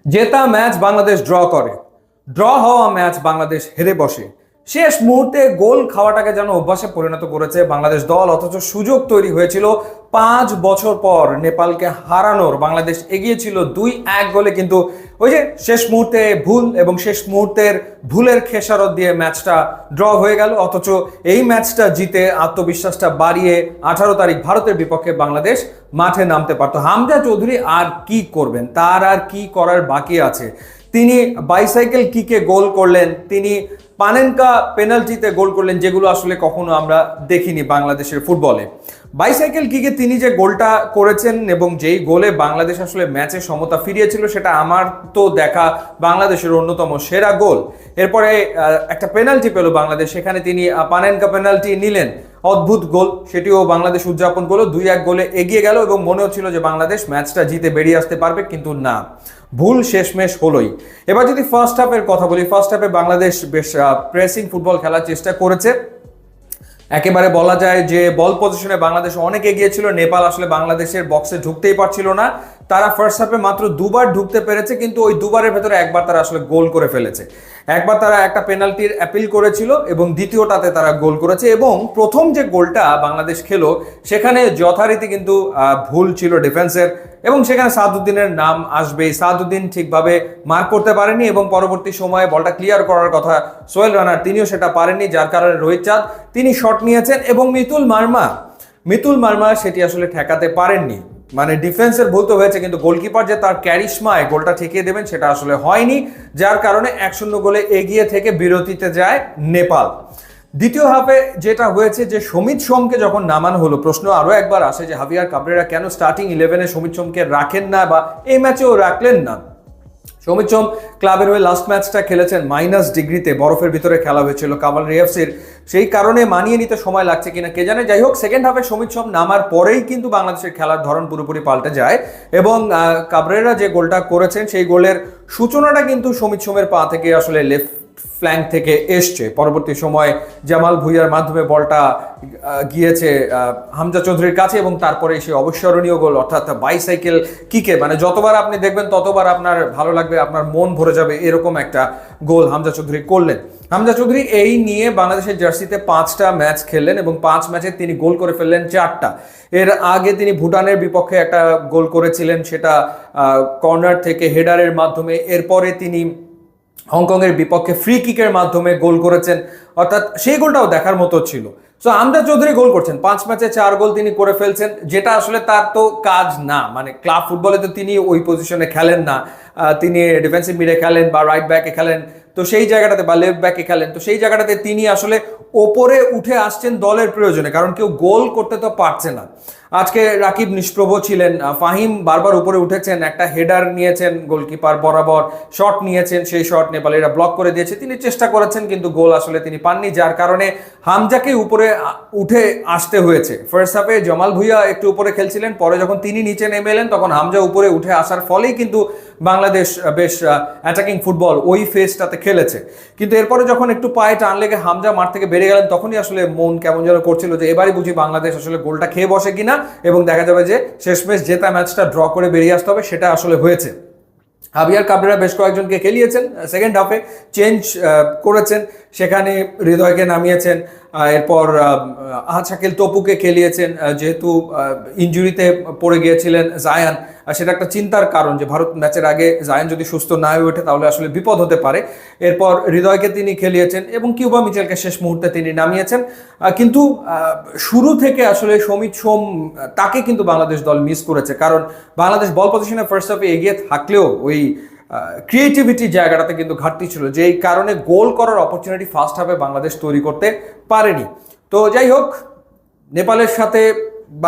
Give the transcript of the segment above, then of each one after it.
জেতা match Bangladesh draw করে, draw হওয়া ম্যাচ বাংলাদেশ হেরে বসে। শেষ মুহূর্তে গোল খাওয়াটাকে যেন অভ্যাসে পরিণত করেছে বাংলাদেশ দল, অথচ সুযোগ তৈরি হয়েছিল 5 বছর পর নেপালকে হারানোর। বাংলাদেশ এগিয়েছিল 2-1 গোলে, কিন্তু ওই যে শেষ মুহূর্তে ভুল এবং শেষ মুহূর্তের ভুলের খেসারত দিয়ে ম্যাচটা ড্র হয়ে গেল। অথচ এই ম্যাচটা জিতে আত্মবিশ্বাসটা বাড়িয়ে 18 তারিখ ভারতের বিপক্ষে বাংলাদেশ মাঠে নামতে পারতো। হামজা চৌধুরী আর কি করবেন, তার আর কি করার বাকি আছে? তিনি বাইসাইকেল কিকে গোল করলেন, তিনি পানেনকা পেনাল্টিতে গোল করলেন, যেগুলো আসলে কখনো আমরা দেখিনি বাংলাদেশের ফুটবলে। বাইসাইকেল কিকে তিনি যে গোলটা করেছেন এবং যেই গোলে বাংলাদেশ আসলে ম্যাচে সমতা ফিরিয়েছিল, সেটা আমার তো দেখা বাংলাদেশের অন্যতম সেরা গোল। এরপরে একটা পেনাল্টি পেল বাংলাদেশ, সেখানে তিনি পানেনকা পেনাল্টি নিলেন, অদ্ভুত গোল, সেটিও বাংলাদেশ উদযাপন করলো, 2-1 গোলে এগিয়ে গেল এবং মনে হচ্ছিল যে বাংলাদেশ ম্যাচটা জিতে বেরিয়ে আসতে পারবে, কিন্তু না, ভুল শেষমেশ হলোই। এবার যদি ফার্স্ট হাফের কথা বলি, ফার্স্ট হাফে বাংলাদেশ বেশ প্রেসিং ফুটবল খেলার চেষ্টা করেছে। একেবারে বলা যায় যে বল পজিশনে বাংলাদেশ অনেক এগিয়ে ছিল। নেপাল আসলে বাংলাদেশের বক্সে ঢুকতেই পারছিল না। তারা ফার্স্ট হাফে মাত্র 2বার ঢুকতে পেরেছে, কিন্তু ওই 2বারের ভেতরে একবার তারা আসলে গোল করে ফেলেছে। একবার তারা একটা পেনাল্টির অ্যাপিল করেছিল এবং দ্বিতীয়টাতে তারা গোল করেছে। এবং প্রথম যে গোলটা বাংলাদেশ খেলো, সেখানে যথারীতি কিন্তু ভুল ছিল ডিফেন্সের, এবং সেখানে সাদউদ্দিনের নাম আসবেই। সাদউদ্দিন ঠিকভাবে মার্ক করতে পারেনি এবং পরবর্তী সময়ে বলটা ক্লিয়ার করার কথা সোহেল রানার, তিনিও সেটা পারেননি, যার কারণে রোহিত চাঁদ তিনি শট নিয়েছেন এবং মিতুল মার্মা সেটি আসলে ঠেকাতে পারেননি। মানে ডিফেন্সের ভুল তো হয়েছে, কিন্তু গোলকিপার যে তার ক্যারিশমায় গোলটা ঠেকিয়ে দেবেন সেটা আসলে হয়নি, যার কারণে 1-0 গোলে এগিয়ে থেকে বিরতিতে যায় নেপাল। দ্বিতীয় হাফে যেটা হয়েছে যে সমিত সোমকে যখন নামানো হলো, প্রশ্ন আরো একবার আসে যে হাভিয়ার কাবরেরা কেন স্টার্টিং 11-এ সমিত সোমকে রাখেন না, বা এই ম্যাচেও রাখলেন না। সমিত সোম ক্লাবের হয়ে লাস্ট ম্যাচটা খেলেছেন -ডিগ্রিতে, বরফের ভিতরে খেলা হয়েছিল কাভালরি এফসির, সেই কারণে মানিয়ে নিতে সময় লাগছে কিনা কে জানে। যাই হোক, সেকেন্ড হাফে সমিত সোম নামার পরেই কিন্তু বাংলাদেশের খেলার ধরন পুরোপুরি পাল্টে যায় এবং কাবরেরা যে গোলটা করেছেন সেই গোলের সূচনাটা কিন্তু সমিত সোমের পা থেকে আসলে লেফট ফ্ল্যাঙ্ক থেকে এসছে। পরবর্তী সময় জামাল ভুঁইয়ার মাধ্যমে বলটা গিয়েছে হামজা চৌধুরীর কাছে এবং তারপরে সে অবিস্মরণীয় গোল, অর্থাৎ বাইসাইকেল কিকে, মানে যতবার আপনি দেখবেন ততবার আপনার ভালো লাগবে, আপনার মন ভরে যাবে, এরকম একটা গোল হামজা চৌধুরী করলেন। হামজা চৌধুরী এই নিয়ে বাংলাদেশের জার্সিতে 5টা ম্যাচ খেললেন এবং 5 ম্যাচে তিনি গোল করে ফেললেন 4টা। এর আগে তিনি ভুটানের বিপক্ষে একটা গোল করেছিলেন, সেটা কর্নার থেকে হেডারের মাধ্যমে। এরপরে তিনি হংকংয়ের বিপক্ষে ফ্রি কিকের মাধ্যমে গোল করেছেন, অর্থাৎ সেই গোলটাও দেখার মতো ছিল। সো হামজা চৌধুরী গোল করছেন, 5 ম্যাচে 4 গোল তিনি করে ফেলছেন, যেটা আসলে তার তো কাজ না। মানে ক্লাব ফুটবলে তো তিনি ওই পজিশনে খেলেন না, তিনি ডিফেন্সিভ মিডে খেলেন বা রাইট ব্যাকে খেলেন, তো সেই জায়গাটাতে বা লেফট ব্যাকে খেলেন, তো সেই জায়গাটাতে তিনি আসলে ওপরে উঠে আসছেন দলের প্রয়োজনে, কারণ কেউ গোল করতে তো পারছে না। আজকে রাকিব নিষ্প্রভ ছিলেন, ফাহিম বারবার উপরে উঠেছেন, একটা হেডার নিয়েছেন গোলকিপার বরাবর, শট নিয়েছেন, সেই শট নেপালিরা ব্লক করে দিয়েছে, তিনি চেষ্টা করেছেন কিন্তু গোল আসলে তিনি পাননি, যার কারণে হামজাকে উপরে উঠে আসতে হয়েছে। ফার্স্ট হাফে জামাল ভুঁইয়া একটু উপরে খেলছিলেন, পরে যখন তিনি নিচে নেমে এলেন তখন হামজা উপরে উঠে আসার ফলেই কিন্তু বাংলাদেশ বেশ অ্যাটাকিং ফুটবল ওই ফেজটাতে খেলেছে। কিন্তু এরপরে যখন একটু পায়ে টান লেগে হামজা মাঠ থেকে বেরিয়ে গেলেন, তখনই আসলে মন কেমন যেন করছিল যে এবারই বুঝি বাংলাদেশ আসলে গোলটা খেয়ে বসে কিনা, এবং দেখা যাবে যে শেষমেশ জেতা ম্যাচটা ড্র করে বেরিয়ে আসতে হবে, সেটা আসলে হয়েছে। হাভিয়ার কাবরেরা বেশ কয়েকজনকে খেলিয়েছেন, সেকেন্ড হাফে চেঞ্জ করেছেন, সেখানে হৃদয়কে নামিয়েছেন, এরপর শাকিল তপুকে খেলিয়েছেন, যেহেতু ইনজুরিতে পড়ে গিয়েছিলেন জায়ান, সেটা একটা চিন্তার কারণ যে ভারত ম্যাচের আগে জায়ান যদি সুস্থ না হয়ে ওঠে তাহলে আসলে বিপদ হতে পারে। এরপর হৃদয়কে তিনি খেলিয়েছেন এবং কিউবা মিচেলকে শেষ মুহূর্তে তিনি নামিয়েছেন। কিন্তু শুরু থেকে আসলে সমিত সোম তাকে কিন্তু বাংলাদেশ দল মিস করেছে, কারণ বাংলাদেশ বল পজিশনে ফার্স্ট হাফে এগিয়ে থাকলেও ওই ক্রিয়েটিভিটি জায়গাটাতে কিন্তু ঘাটতি ছিল, যেই কারণে গোল করার অপরচুনিটি ফার্স্ট হাফে বাংলাদেশ তৈরি করতে পারেনি। তো যাই হোক, নেপালের সাথে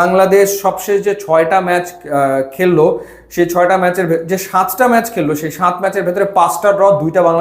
বাংলাদেশ সবশেষ যে 6টা ম্যাচ খেললো, সেই 6টা ম্যাচের যে 7টা ম্যাচ খেললো, সেই 7 ম্যাচের ভেতরে 5টা ড্র, 2টা বাংলাদেশ